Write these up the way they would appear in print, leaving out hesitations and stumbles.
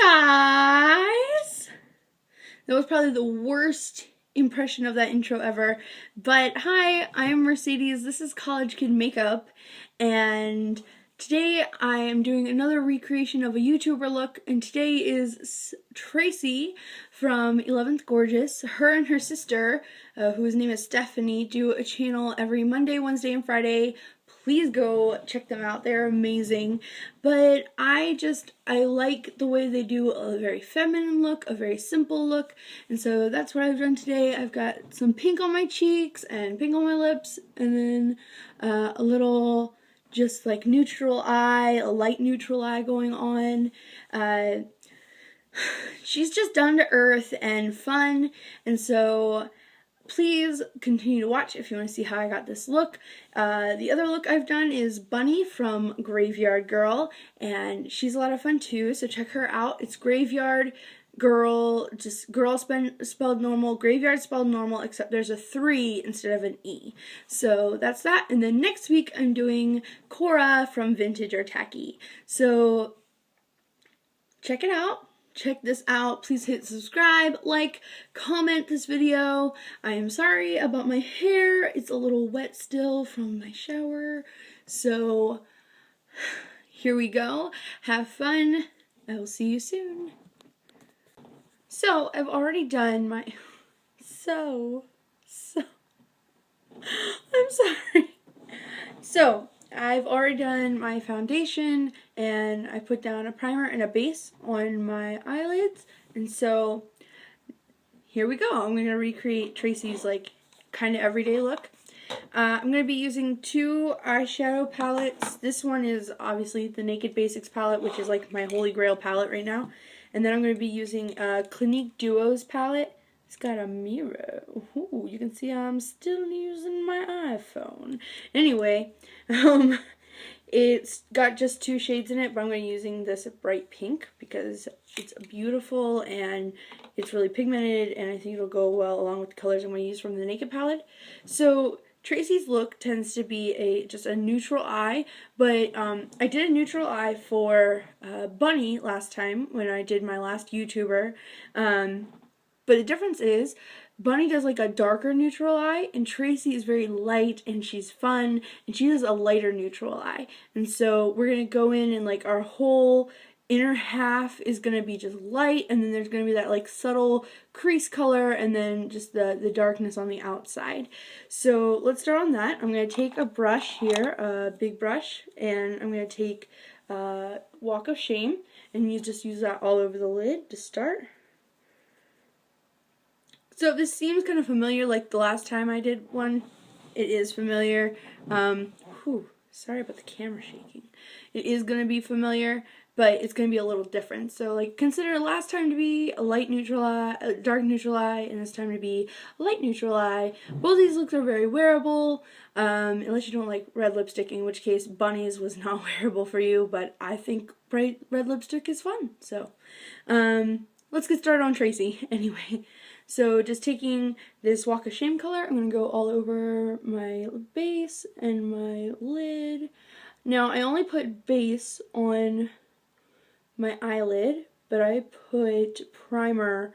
guys! That was probably the worst impression of that intro ever. But hi, I'm Mercedes. This is College Kid Makeup. And today I am doing another recreation of a YouTuber look. And today is Tracy from 11thgorgeous. Her and her sister, whose name is Stephanie, do a channel every Monday, Wednesday, and Friday. Please go check them out. They're amazing. But I like the way they do a very feminine look, a very simple look. And so that's what I've done today. I've got some pink on my cheeks and pink on my lips, and then a little just like neutral eye, a light neutral eye going on. She's just down to earth and fun, and so please continue to watch if you want to see how I got this look. The other look I've done is Bunny from Graveyard Girl, and she's a lot of fun too, so check her out. It's Graveyard Girl, just girl spelled normal, graveyard spelled normal, except there's a 3 instead of an E. So that's that, and then next week I'm doing Cora from Vintage or Tacky. So check it out. Check this out. Please hit subscribe, like, comment this video. I am sorry about my hair. It's a little wet still from my shower. So here we go. Have fun. I will see you soon. So I've already done my I'm sorry. So I've already done my foundation, and I put down a primer and a base on my eyelids, and so here we go. I'm going to recreate Tracy's like kind of everyday look. I'm going to be using 2 eyeshadow palettes. This one is obviously the Naked Basics palette, which is like my holy grail palette right now, and then I'm going to be using a Clinique Duos palette. It's got a mirror. Ooh, you can see I'm still using my iPhone. Anyway, it's got just 2 shades in it, but I'm going to be using this bright pink because it's beautiful and it's really pigmented, and I think it'll go well along with the colors I'm going to use from the Naked palette. So Tracy's look tends to be just a neutral eye, but I did a neutral eye for Bunny last time when I did my last YouTuber. But the difference is, Bunny does like a darker neutral eye, and Tracy is very light, and she's fun, and she does a lighter neutral eye. And so we're going to go in, and like our whole inner half is going to be just light, and then there's going to be that like subtle crease color, and then just the darkness on the outside. So let's start on that. I'm going to take a brush here, a big brush, and I'm going to take Walk of Shame, and you just use that all over the lid to start. So if this seems kind of familiar, like the last time I did one, it is familiar. Sorry about the camera shaking. It is going to be familiar, but it's going to be a little different. So like consider last time to be a light neutral eye, a dark neutral eye, and this time to be a light neutral eye. Both these looks are very wearable, unless you don't like red lipstick, in which case Bunny's was not wearable for you, but I think bright red lipstick is fun. So let's get started on Tracy anyway. So just taking this Walk of Shame color, I'm going to go all over my base and my lid. Now, I only put base on my eyelid, but I put primer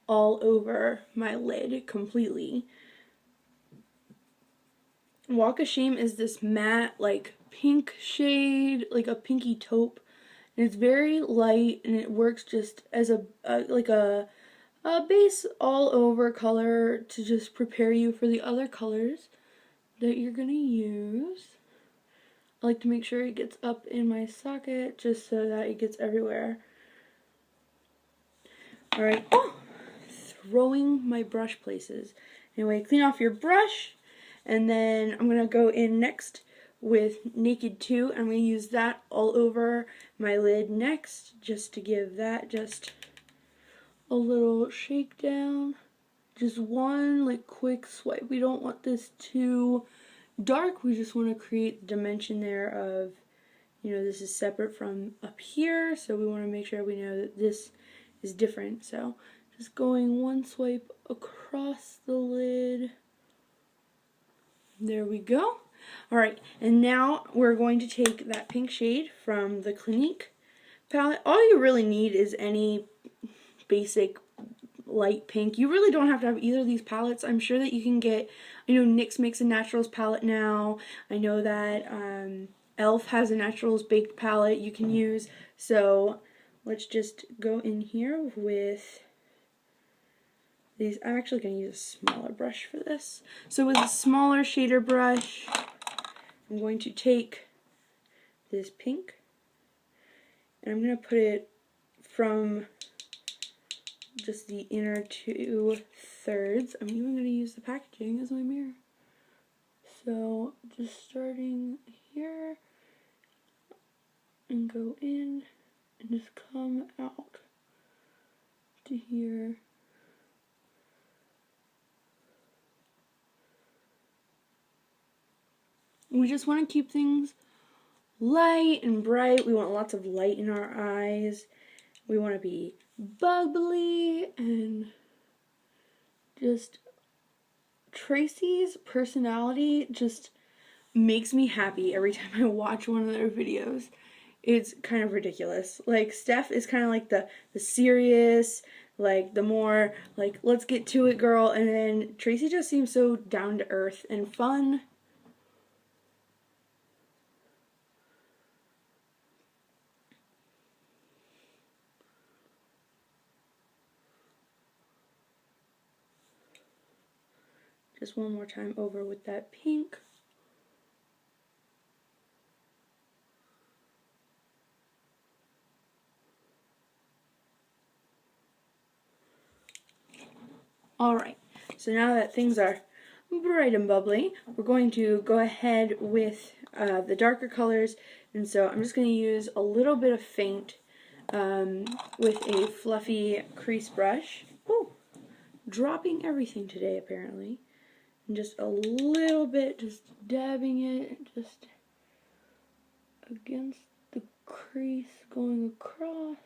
all over my lid completely. Walk of Shame is this matte, like, pink shade, like a pinky taupe. And it's very light, and it works just as a base all over color to just prepare you for the other colors that you're going to use. I like to make sure it gets up in my socket just so that it gets everywhere. Alright, throwing my brush places. Anyway, clean off your brush, and then I'm going to go in next with Naked 2. I'm going to use that all over my lid next, just to give that just a little shakedown. Just one like quick swipe. We don't want this too dark. We just want to create the dimension there of, you know, this is separate from up here, so we want to make sure we know that this is different. So just going one swipe across the lid. There we go. Alright, and now we're going to take that pink shade from the Clinique palette. All you really need is any basic light pink. You really don't have to have either of these palettes. I'm sure that you can get, I know NYX makes a Naturals palette now. I know that e.l.f. has a Naturals baked palette you can use. So let's just go in here with these. I'm actually going to use a smaller brush for this. So with a smaller shader brush, I'm going to take this pink and I'm going to put it from just the inner 2/3. I'm even going to use the packaging as my mirror. So just starting here and go in and just come out to here. We just want to keep things light and bright. We want lots of light in our eyes. We want to be bubbly and just Tracy's personality just makes me happy every time I watch one of their videos. It's kind of ridiculous. Like Steph is kind of like the serious, like the more like let's get to it girl, and then Tracy just seems so down to earth and fun. Just one more time over with that pink. Alright, so now that things are bright and bubbly, we're going to go ahead with the darker colors, and so I'm just going to use a little bit of faint with a fluffy crease brush. Oh, dropping everything today apparently. And just a little bit, just dabbing it just against the crease, going across,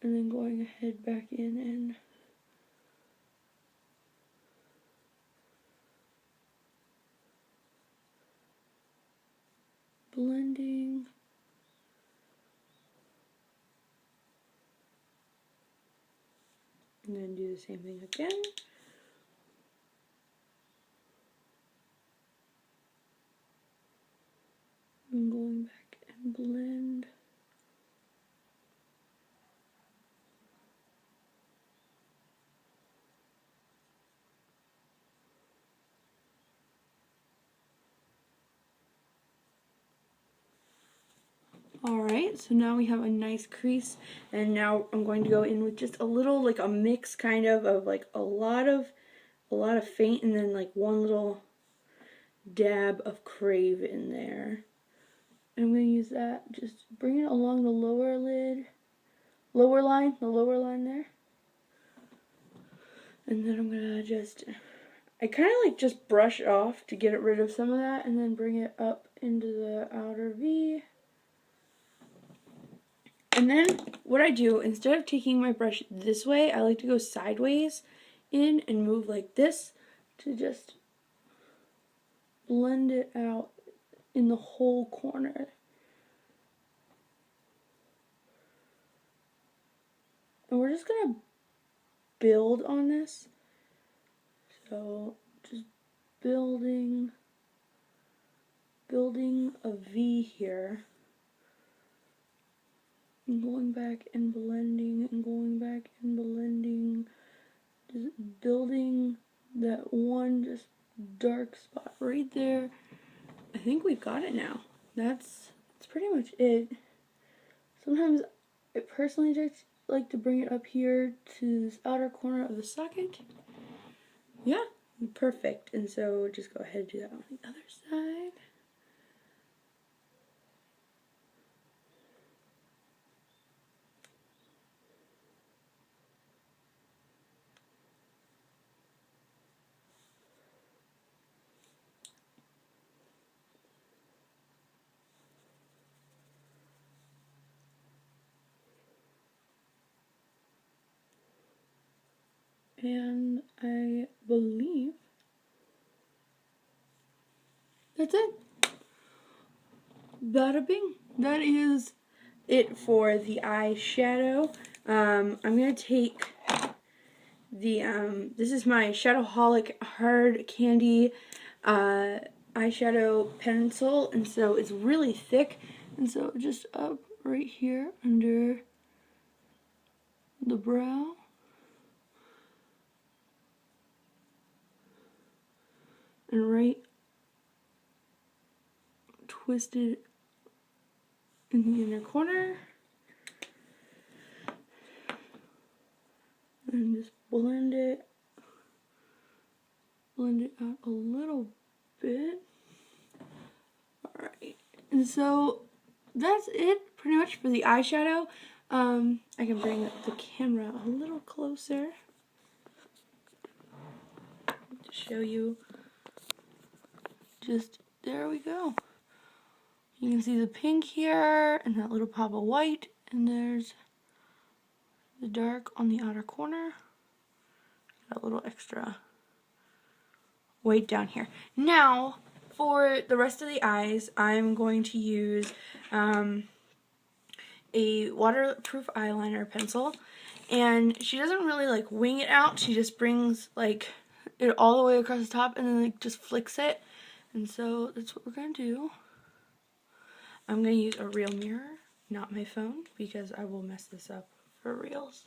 and then going ahead back in and blending. And then do the same thing again. And going back and blend. Alright, so now we have a nice crease, and now I'm going to go in with just a little, like a mix kind of like a lot of faint and then like one little dab of crave in there. And I'm going to use that, just bring it along the lower lid, the lower line there. And then I'm going to just, I kind of like just brush off to get rid of some of that and then bring it up into the outer V. And then what I do, instead of taking my brush this way, I like to go sideways in and move like this to just blend it out in the whole corner. And we're just going to build on this. So just building a V here. And going back and blending and going back and blending. Just building that one just dark spot right there. I think we've got it now. That's pretty much it. Sometimes I personally just like to bring it up here to this outer corner of the socket. Yeah, perfect. And so just go ahead and do that on the other side. And I believe that's it. Bada bing. That is it for the eyeshadow. I'm going to take the, this is my Shadowholic Hard Candy eyeshadow pencil, and so it's really thick, and so just up right here under the brow. And right twisted in the inner corner. And just blend it out a little bit. Alright, and so that's it pretty much for the eyeshadow. I can bring up the camera a little closer to show you. Just, there we go. You can see the pink here, and that little pop of white, and there's the dark on the outer corner. Got a little extra white down here. Now, for the rest of the eyes, I'm going to use a waterproof eyeliner pencil, and she doesn't really like wing it out. She just brings like it all the way across the top and then like just flicks it. And so that's what we're gonna do. I'm gonna use a real mirror, not my phone, because I will mess this up for reals.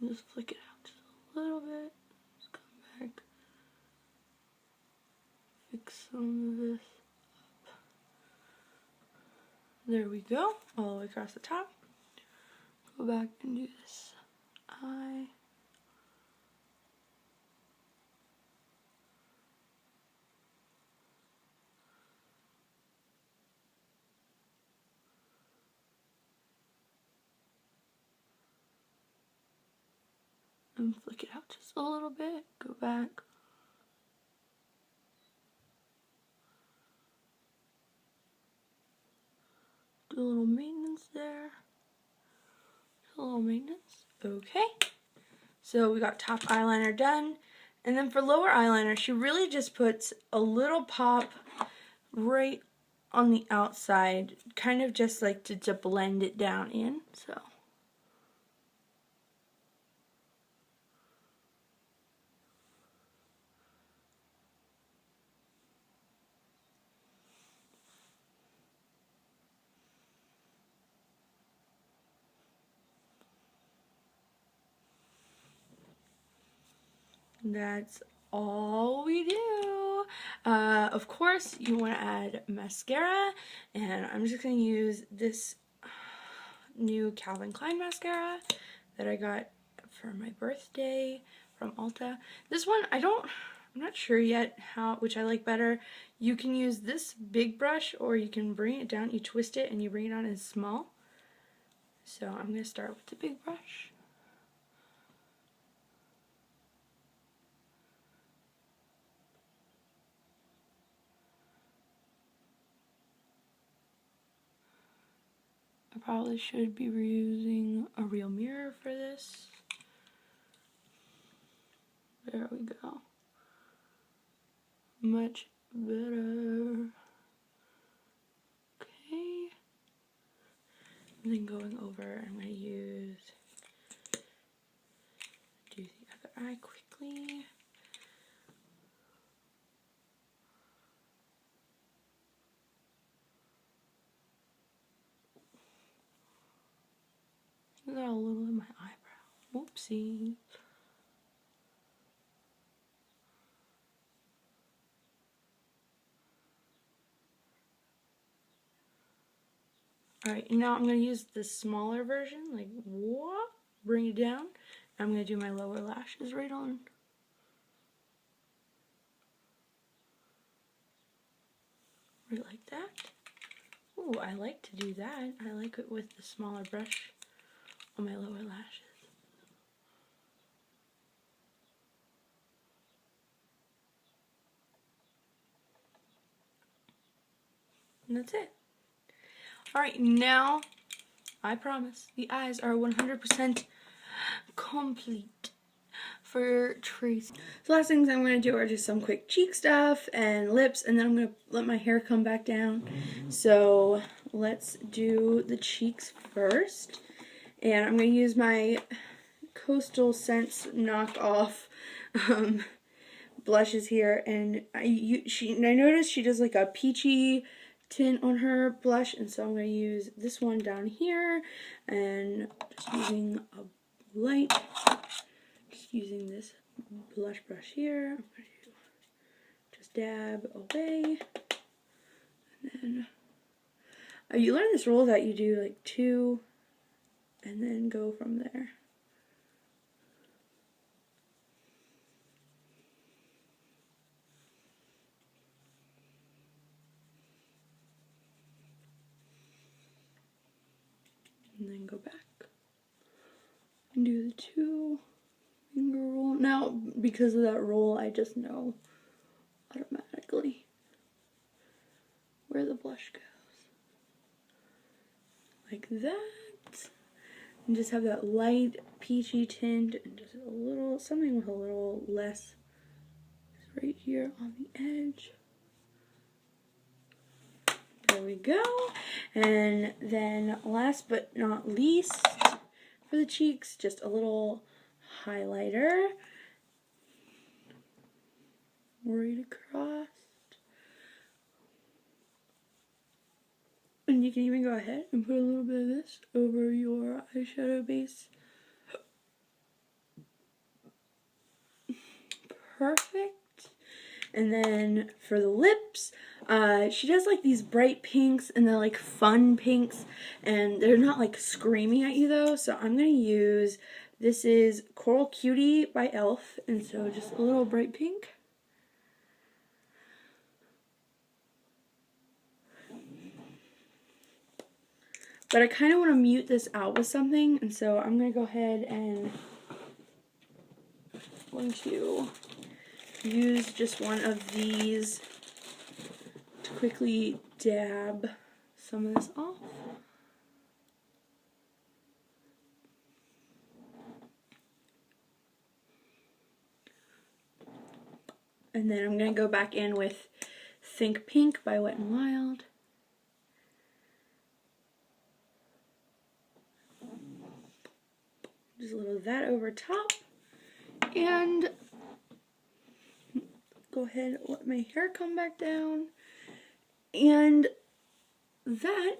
Just flick it out just a little bit. Just come back. Fix some of this up. There we go. All the way across the top. Go back and do this eye. And flick it out just a little bit. Go back. Do a little maintenance there. A little maintenance. Okay. So we got top eyeliner done. And then for lower eyeliner, she really just puts a little pop right on the outside, kind of just like to blend it down in. So. That's all we do. Of course, you want to add mascara, and I'm just going to use this new Calvin Klein mascara that I got for my birthday from Ulta. This one, I'm not sure yet which I like better. You can use this big brush, or you can bring it down, you twist it, and you bring it on as small. So I'm going to start with the big brush. I probably should be using a real mirror for this. There we go. Much better. Okay. And then going over, I'm going to do the other eye quickly. Got a little in my eyebrow. Whoopsie. Alright, now I'm going to use the smaller version, like whoop, bring it down. I'm going to do my lower lashes right on. Right like that. Ooh, I like to do that. I like it with the smaller brush on my lower lashes. And that's it. Alright, now I promise, the eyes are 100% complete for Tracy. So last things I'm going to do are just some quick cheek stuff and lips, and then I'm going to let my hair come back down. So let's do the cheeks first. And I'm going to use my Coastal Scents knockoff blushes here. And I noticed she does like a peachy tint on her blush, and so I'm going to use this one down here, and just using a light, just using this blush brush here, I'm going to just dab away, and then you learn this rule that you do like 2 and then go from there. And then go back and do the 2-finger roll. Now, because of that roll, I just know automatically where the blush goes. Like that. And just have that light peachy tint and just a little, something with a little less right here on the edge. There we go. And then last but not least, for the cheeks, just a little highlighter right across. And you can even go ahead and put a little bit of this over your eyeshadow base. Perfect. And then for the lips, she does like these bright pinks, and they're like fun pinks, and they're not like screaming at you though. So I'm going to use, this is Coral Cutie by e.l.f. And so just a little bright pink. But I kind of want to mute this out with something, and so I'm going to go ahead and use just one of these to quickly dab some of this off. And then I'm going to go back in with Think Pink by Wet n Wild. Just a little of that over top. And go ahead and let my hair come back down. And that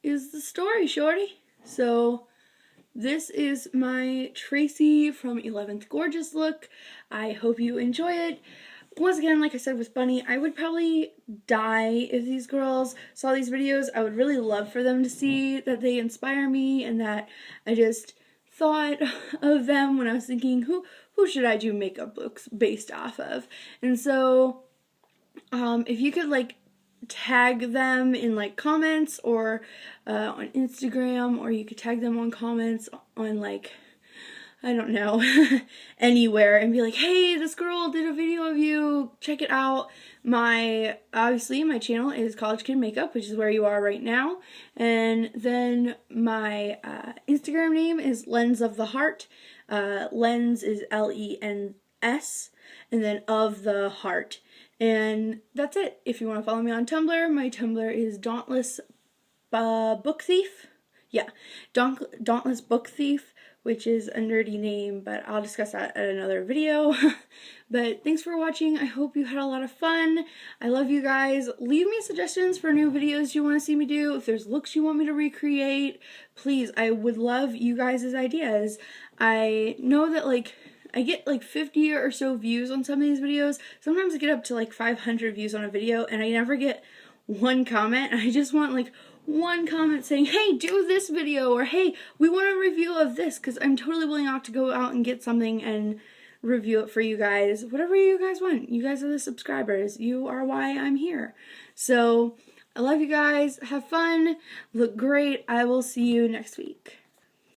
is the story, shorty. So this is my Tracy from 11th Gorgeous look. I hope you enjoy it. Once again, like I said with Bunny, I would probably die if these girls saw these videos. I would really love for them to see that they inspire me, and that I just thought of them when I was thinking, who should I do makeup looks based off of? And so if you could like tag them in like comments or on Instagram, or you could tag them on comments on like, I don't know, anywhere, and be like, hey, this girl did a video of you, check it out. Obviously my channel is College Kid Makeup, which is where you are right now, and then my Instagram name is Lens of the Heart. Lens is L-E-N-S, and then of the heart. And that's it. If you want to follow me on Tumblr, my Tumblr is Dauntless Book Thief. Yeah, Dauntless Book Thief, which is a nerdy name, but I'll discuss that at another video. But thanks for watching. I hope you had a lot of fun. I love you guys. Leave me suggestions for new videos you want to see me do. If there's looks you want me to recreate, please, I would love you guys' ideas. I know that like I get like 50 or so views on some of these videos. Sometimes I get up to like 500 views on a video, and I never get one comment. I just want like one comment saying, hey, do this video, or hey, we want a review of this, because I'm totally willing to go out and get something and review it for you guys. Whatever you guys want. You guys are the subscribers. You are why I'm here. So I love you guys. Have fun. Look great. I will see you next week.